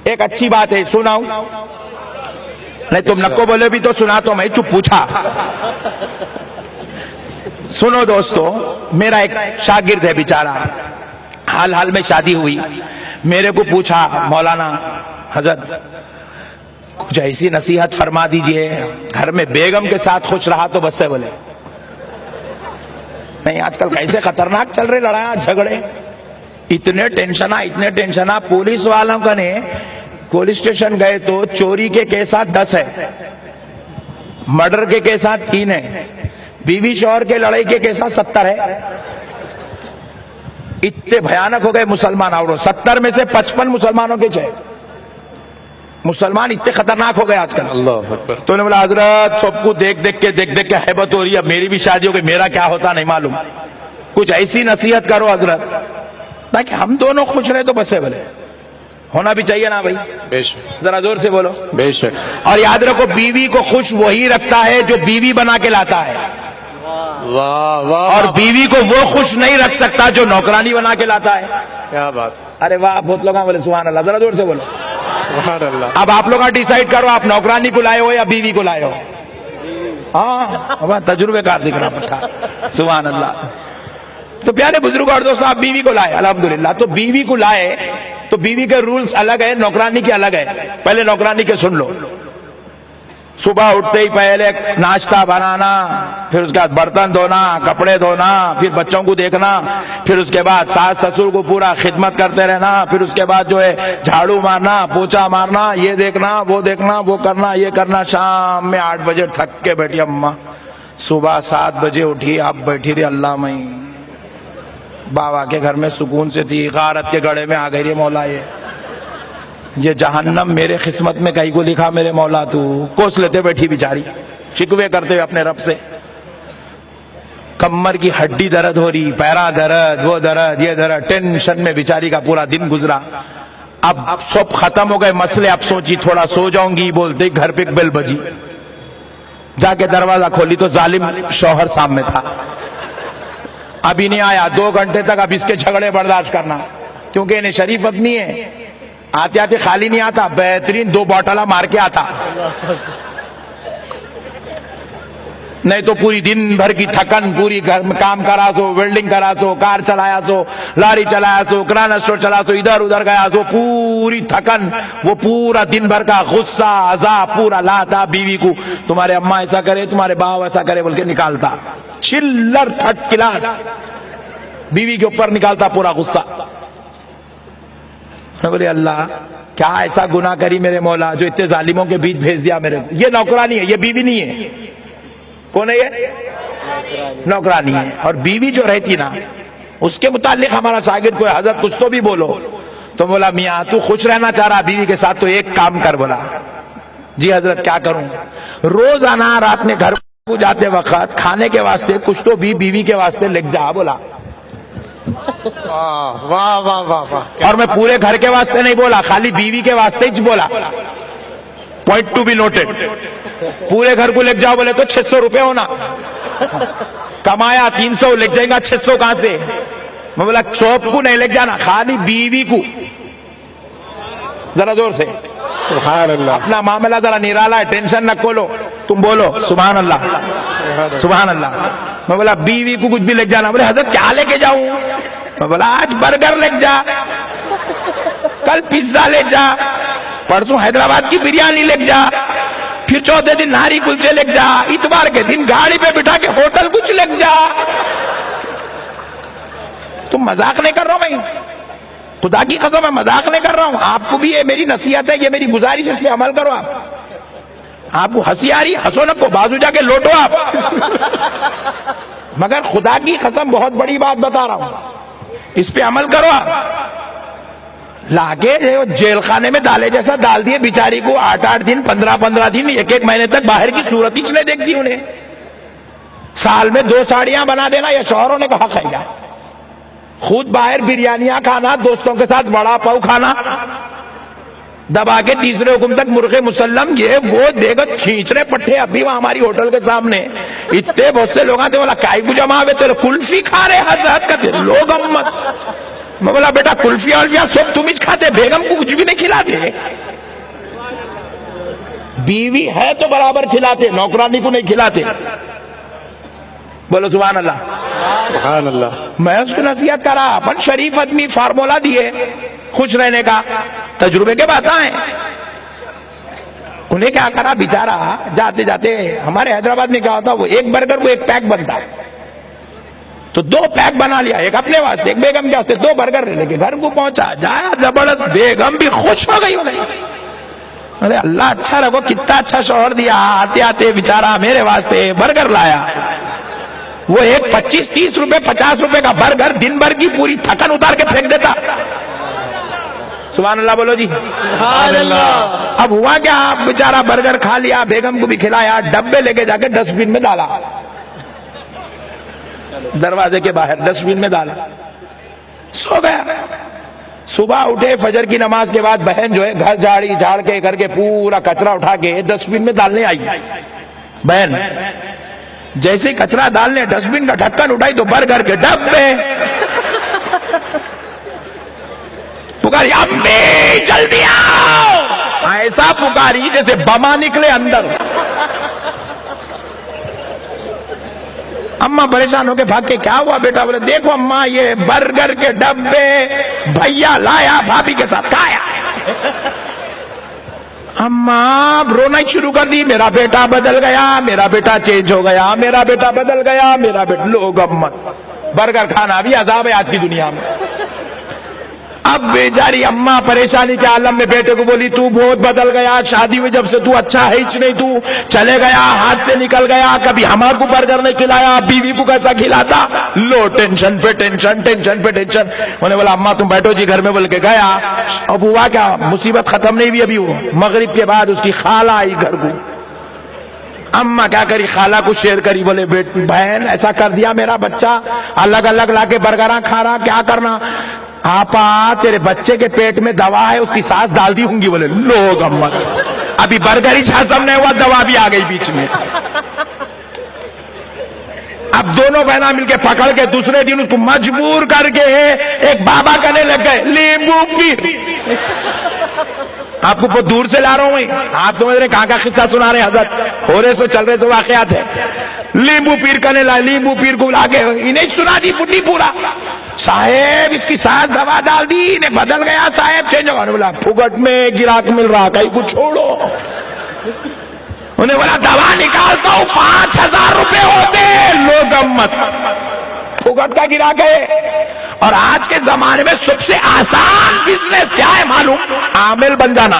एक अच्छी बात है, सुनाऊं? नहीं तुम नको बोले भी तो सुना, तो मैं चुप पूछा। सुनो दोस्तों, मेरा एक शागिर्द है बेचारा, हाल हाल में शादी हुई, मेरे को पूछा मौलाना हजरत कुछ ऐसी नसीहत फरमा दीजिए, घर में बेगम के साथ खुश रहा तो बस से। बोले नहीं, आजकल कैसे खतरनाक चल रहे लड़ाई झगड़े, इतने टेंशन। पुलिस वालों का ने पुलिस स्टेशन गए तो चोरी के केसात 10 है, मर्डर के केसात 3 है, बीवी शौहर के लड़ाई के केसात 70 है। इतने भयानक हो गए मुसलमान। और 70 में से 55 मुसलमानों के चाहे मुसलमान इतने खतरनाक हो गए आजकल। अल्लाह अकबर। तो ने बोला हजरत सबको देख देख के हैबत हो रही है, अब मेरी भी शादी हो गई, मेरा क्या होता नहीं मालूम, कुछ ऐसी नसीहत करो हजरत ताकि हम दोनों खुश रहे तो बस है। बोले होना भी चाहिए ना भाई? बेशक। जरा जोर से बोलो। बेशक। और याद रखो, बीवी को खुश वही रखता है जो बीवी बना के लाता है। वाह वाह। और बीवी को वो खुश नहीं रख सकता जो नौकरानी बना के लाता है। क्या बात। अरे वाह, बहुत लोग बोले सुभान अल्लाह। जरा जोर से बोलो सुभान अल्लाह। अब आप लोग डिसाइड करो, आप नौकरानी को लाए हो या बीवी को लाए हो? हाँ, तजुर्बेकार दिख रहा पट्टा। सुभान अल्लाह। तो प्यारे बुजुर्ग और दोस्तों, आप बीवी को लाए, अल्हम्दुलिल्लाह। तो बीवी को लाए तो बीवी के रूल्स अलग है, नौकरानी के अलग है। पहले नौकरानी के सुन लो। सुबह उठते ही पहले नाश्ता बनाना, फिर उसके बाद बर्तन धोना, कपड़े धोना, फिर बच्चों को देखना, फिर उसके बाद सास ससुर को पूरा खिदमत करते रहना, फिर उसके बाद जो है झाड़ू मारना, पोछा मारना, ये देखना, वो करना, ये करना। शाम में 8 बजे थक के बैठी अम्मा, सुबह 7 बजे उठी, अब बैठी रही अल्लाह मई। बाबा के घर में सुकून से थी, गारत के गड़े में आ गई रे मौला, ये जहन्नम मेरे किस्मत में कहीं को लिखा मेरे मौला, तू कोस लेते बैठी बेचारी, शिकवे करते हुए अपने रब से। कमर की हड्डी दर्द हो रही, पैरा दर्द, वो दर्द, ये दर्द, टेंशन में बेचारी का पूरा दिन गुजरा। अब सब खत्म हो गए मसले, अब सोची थोड़ा सो जाऊंगी, बोलते घर पे एक बेल बजी, जाके दरवाजा खोली तो जालिम शौहर सामने था। अभी नहीं आया, 2 घंटे तक अब इसके झगड़े बर्दाश्त करना, क्योंकि इन्हें शरीफ आदमी है, आते आते खाली नहीं आता, बेहतरीन 2 बॉटला मार के आता, नहीं तो पूरी दिन भर की थकन, पूरी घर में काम करा सो, वेल्डिंग करा सो, कार चलाया सो, लारी चलाया सो, किराना स्टोर चला सो, इधर उधर गया सो, पूरी थकन, वो पूरा दिन भर का गुस्सा अज़ाब पूरा लाता बीवी को। तुम्हारे अम्मा ऐसा करे, तुम्हारे बाप ऐसा करे बोल के निकालता, चिल्लर 3rd क्लास बीवी के ऊपर निकालता पूरा गुस्सा। बोले अल्लाह क्या ऐसा गुनाह करी मेरे मौला जो इतने जालिमों के बीच भेज दिया मेरे को। ये नौकरानी है, ये बीवी नहीं है। कौन है ये? नौकरानी है। और बीवी जो रहती ना, उसके मुतालिक हमारा शागिर्द को हजरत कुछ तो भी बोलो, तो बोला मियाँ तू खुश रहना चाह रहा बीवी के साथ तो एक काम कर। बोला जी हजरत क्या करूं? रोजाना रात में घर को जाते वक्त खाने के वास्ते कुछ तो भी बीवी के वास्ते लेके जा। बोला वाह वाह वाह वाह वाह। और मैं पूरे घर के वास्ते नहीं बोला, खाली बीवी के वास्ते ही बोला। Point to be noted. पूरे घर को लेके जाओ बोले तो 600 रुपए होना, कमाया 300 लेके जाएगा 600 कहां से? मैं बोला शॉप को नहीं लेके जाना, खाली बीवी को। जरा जोर से सुभान अल्लाह। अपना मामला जरा निराला है, टेंशन न खोलो, तुम बोलो सुभान अल्लाह सुभान अल्लाह। मैं बोला बीवी को कुछ भी लेके जाना। बोले हजरत क्या लेके जाऊं? मैं बोला आज बर्गर लेके जा, कल पिज्जा ले जा, परसों हैदराबाद की बिरयानी लेके जा, फिर चौथे दिन नारी कुलचे लेके जा, इतवार के दिन गाड़ी पे बिठा के होटल कुछ लेके जा। तुम मजाक नहीं कर रहा हूं मैं, खुदा की कसम मैं मजाक नहीं कर रहा हूं। आपको भी ये मेरी नसीहत है, ये मेरी गुजारिश है, इसलिए अमल करो। आपको हंसी आ रही, हंसो न को, बाजू जाके लौटो आप। मगर खुदा की कसम बहुत बड़ी बात बता रहा हूं, इस पे अमल करो आप। लाके जेल खाने में डाले जैसा डाल दिए बिचारी को, 8-8 दिन 15-15 दिन 1-1 महीने तक बाहर की सूरत ही नहीं देखती उन्हें। साल में 2 साड़ियां बना देना, या शौहरों ने कहा खाएगा, खुद बाहर बिरयानियां खाना, दोस्तों के साथ वड़ा पाव खाना, दबा के तीसरे हुक्म तक मुर्गे मुसल्लम, ये वो देगा खींच रहे पट्टे। अभी वहां हमारी होटल के सामने इतने बहुत से लोग आते, बोला काय को जमा हुए, तेरे कुल्फी खा रहे हजरत का लोग अम्मत। मैं बोला बेटा कुल्फिया उल्फिया सब तुम ही खाते, बेगम को कुछ भी नहीं खिलाते? बीवी है तो बराबर खिलाते, नौकरानी को नहीं खिलाते। बोलो सुभान अल्लाह। सुभान अल्लाह। मैं उसको नसीहत करा, अपन शरीफ आदमी फार्मूला दिए खुश रहने का, तजुर्बे के बात आए। उन्हें क्या करा बेचारा, जाते जाते हमारे हैदराबाद में क्या होता, वो एक बर्गर को एक पैक बनता, तो 2 पैक बना लिया, एक अपने वास्ते एक बेगम के वास्ते, 2 बर्गर लेके घर को पहुंचा, जाया जबरदस्त, बेगम भी खुश हो गई। अरे अल्लाह अच्छा रखो, कितना अच्छा शौहर दिया, आते आते बेचारा मेरे वास्ते बर्गर लाया। वो एक 25-30 रुपए 50 रुपए का बर्गर दिन भर की पूरी थकन उतार के फेंक देता। सुभान अल्लाह बोलो जी। सुभान अल्लाह। अब हुआ क्या, बेचारा बर्गर खा लिया, बेगम को भी खिलाया, डब्बे लेके जाके डस्टबिन में डाला, दरवाजे के बाहर डस्टबिन में डाला, सो गया। सुबह उठे फजर की नमाज के बाद बहन जो है घर झाड़ के करके पूरा कचरा उठा के डस्टबिन में डालने आई। बहन जैसे ही कचरा डालने डस्टबिन का ढक्कन उठाई तो बर्गर के डब्बे। पुकारी अम्मी जल्दी आओ, ऐसा पुकारी जैसे बमा निकले अंदर। अम्मा परेशान होके भाग के, क्या हुआ बेटा? बोले देखो अम्मा ये बर्गर के डब्बे भैया लाया, भाभी के साथ खाया। अम्मा रोना ही शुरू कर दी, मेरा बेटा बदल गया, मेरा बेटा चेंज हो गया, मेरा बेटा बदल गया, मेरा बेटा। लोग अम्मत, बर्गर खाना भी अजाब है आज की दुनिया में। अब बेचारी अम्मा परेशानी के आलम में बेटे को बोली, तू बहुत बदल गया, शादी में जब से तू अच्छा है ही नहीं, तू चले गया, हाथ से निकल गया, कभी हमारे को बर्गर नहीं खिलाया, बीवी को कैसा खिलाता। लो टेंशन पे टेंशन, टेंशन पे टेंशन। मैंने बोला अम्मा तुम बैठो जी घर में, बोल के गया। अब हुआ क्या, मुसीबत खत्म नहीं हुई अभी, वो मगरिब के बाद उसकी खाला आई घर को। अम्मा क्या करी, खाला को शेयर करी, बोले बेटी बहन ऐसा कर दिया मेरा बच्चा, अलग अलग लाके बर्गर खा रहा, क्या करना? आपा तेरे बच्चे के पेट में दवा है, उसकी सांस डाल दी होंगी। बोले लोग अम्मा, अभी बर्गर ही हजम नहीं हुआ, दवा भी आ गई बीच में। अब दोनों बहना मिलके पकड़ के दूसरे दिन उसको मजबूर करके एक बाबा कहने लग गए, नींबू पी। आपको बहुत दूर से ला रहा हूं मैं, आप समझ रहे कहां का किस्सा सुना रहे हजरत, हो रहे सो चल रहे सो वाकयात है। नींबू पीर करने ला, नींबू पीर को लाके इन्हें सुना दी बुढ़ी पूरा, साहेब इसकी सांस दवा डाल दी, इन्हें बदल गया साहेब, चेंज हो गया। बोला फुकट में गिराक मिल रहा, कहीं को छोड़ो। उन्हें बोला दवा निकालता हूं, 5000 रुपए होते। लोग अम्मत, फुकट का गिराक है। और आज के जमाने में सबसे आसान बिजनेस क्या है मालूम? आमिल बन जाना,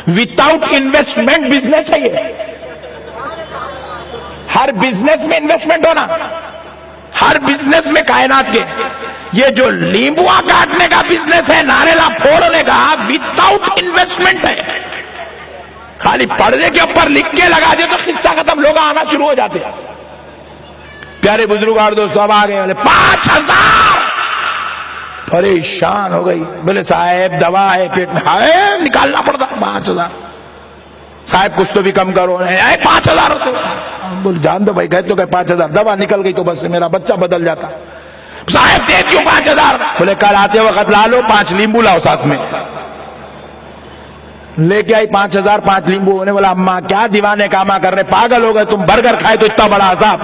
विदाउट इन्वेस्टमेंट बिजनेस है ये। हर बिजनेस में इन्वेस्टमेंट होना, हर बिजनेस में कायनात के। ये जो नींबुआ काटने का बिजनेस है, नारेला फोड़ने का, विदाउट इन्वेस्टमेंट है। खाली पर्दे के ऊपर लिख के लगा दे तो किस्सा खत्म, लोग आना शुरू हो जाते हैं। प्यारे बुजुर्ग और दोस्तों अब आ गए, बोले 5000। परेशान हो गई, बोले साहब दवा है पेट में, हाय निकालना पड़ता 5000। साहब कुछ तो भी कम करो, 5000 तो बोले जान दो भाई, गए तो गए 5000, दवा निकल गई तो बस मेरा बच्चा बदल जाता। साहब दे क्यों 5000? बोले कल आते वक्त ला लो, 5 नींबू लाओ साथ में। लेके आई 5000, 5 नींबू। उन्होंने बोला अम्मा क्या दीवाने कामा कर रहे, पागल हो गए तुम, बर्गर खाए तो इतना बड़ा अजाब।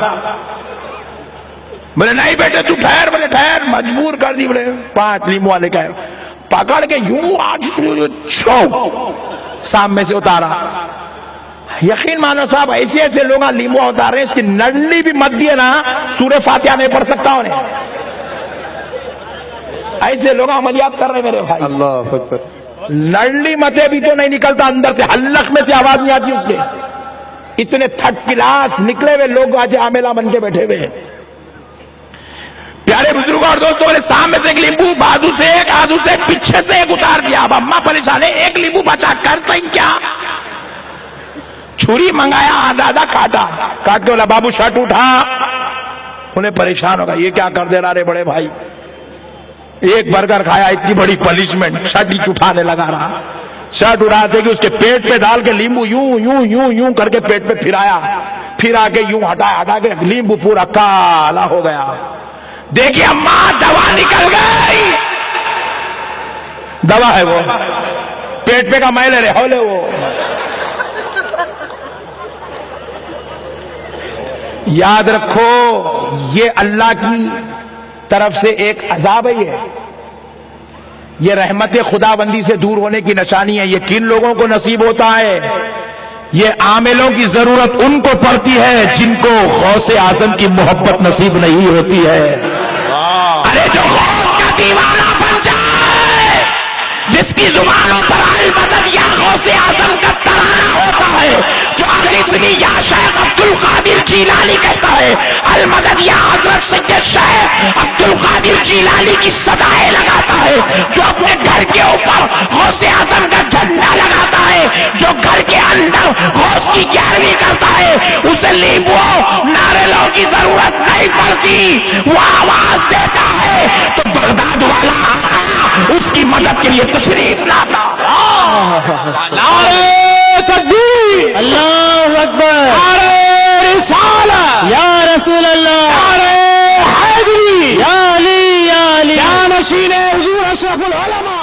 बोले नहीं बेटे तू ठहर। बोले ठहर, मजबूर कर दी। बोले 5 नींबू वाले का पकड़ के यूं आज सामने से उतारा। यकीन मानो साहब, ऐसे ऐसे लोग नींबू उतार रहे हैं, इसकी नडली भी मत दिए ना, सूरह फातिहा नहीं पढ़ सकता उन्हें। ऐसे लोग अमलियात कर रहे मेरे भाई। अल्लाह अकबर। नडली मते भी तो नहीं निकलता अंदर से, हल्लक में से आवाज नहीं आती उसके। इतने थर्ड क्लास निकले हुए लोग आज आमेला बन के बैठे हुए हैं। प्यारे बुजुर्गों और दोस्तों, मेरे सामने से एक नींबू, बाजू से एक, आजू से एक, पीछे से एक उतार दिया। अब अम्मा परेशान है, एक नींबू बचा करता ही क्या? छुरी मंगाया, आधा आधा काटा, काट के बोला बाबू शर्ट उठा। उन्हें परेशान होगा, ये क्या कर दे रहा रे बड़े भाई, एक बर्गर खाया इतनी बड़ी पनिशमेंट, शर्ट ही उठाने लगा रहा। शर्ट उठाते कि उसके पेट पे डाल के नींबू यूं यूं यूं यूं करके पेट पे फिराया, फिर आके यूं हटा के नींबू पूरा काला हो गया। देखिए अम्मा दवा निकल गई, दवा है वो, पेट पे का मैल है हौले वो। याद रखो ये अल्लाह की तरफ से एक अजाब है, ये रहमत खुदाबंदी से दूर होने की निशानी है। ये किन लोगों को नसीब होता है? ये आमिलों की जरूरत उनको पड़ती है जिनको गौसे आजम की मोहब्बत नसीब नहीं होती है। अरे जो गौस का दीवाना बन जाए, जिसकी जुबानों पर अल मदद या गौसे आजम का तराना होता है, जो अगली या शेख अब्दुल कादिर जीलानी कहता है, अल मदद या हजरत सैयद शेख अब्दुल कादिर जीलानी की सदाएं लगाता है, जो अपने घर के ऊपर गौसे आजम का झंडा लगाता है, जो घर के अंदर गौस की ग्यारहवीं करता है, उसे लीबो नारेलों की जरूरत नहीं पड़ती। वो आवाज देता है तो बगदाद वाला आका उसकी मदद के लिए तशरीफ लाता। नारे तकबीर, अल्लाहु अकबर, नारे रिसालत, या रसूल अल्लाह, नारे हैदरी, या अली, या अली, या नशीने हुजूर अशरफुल उलमा।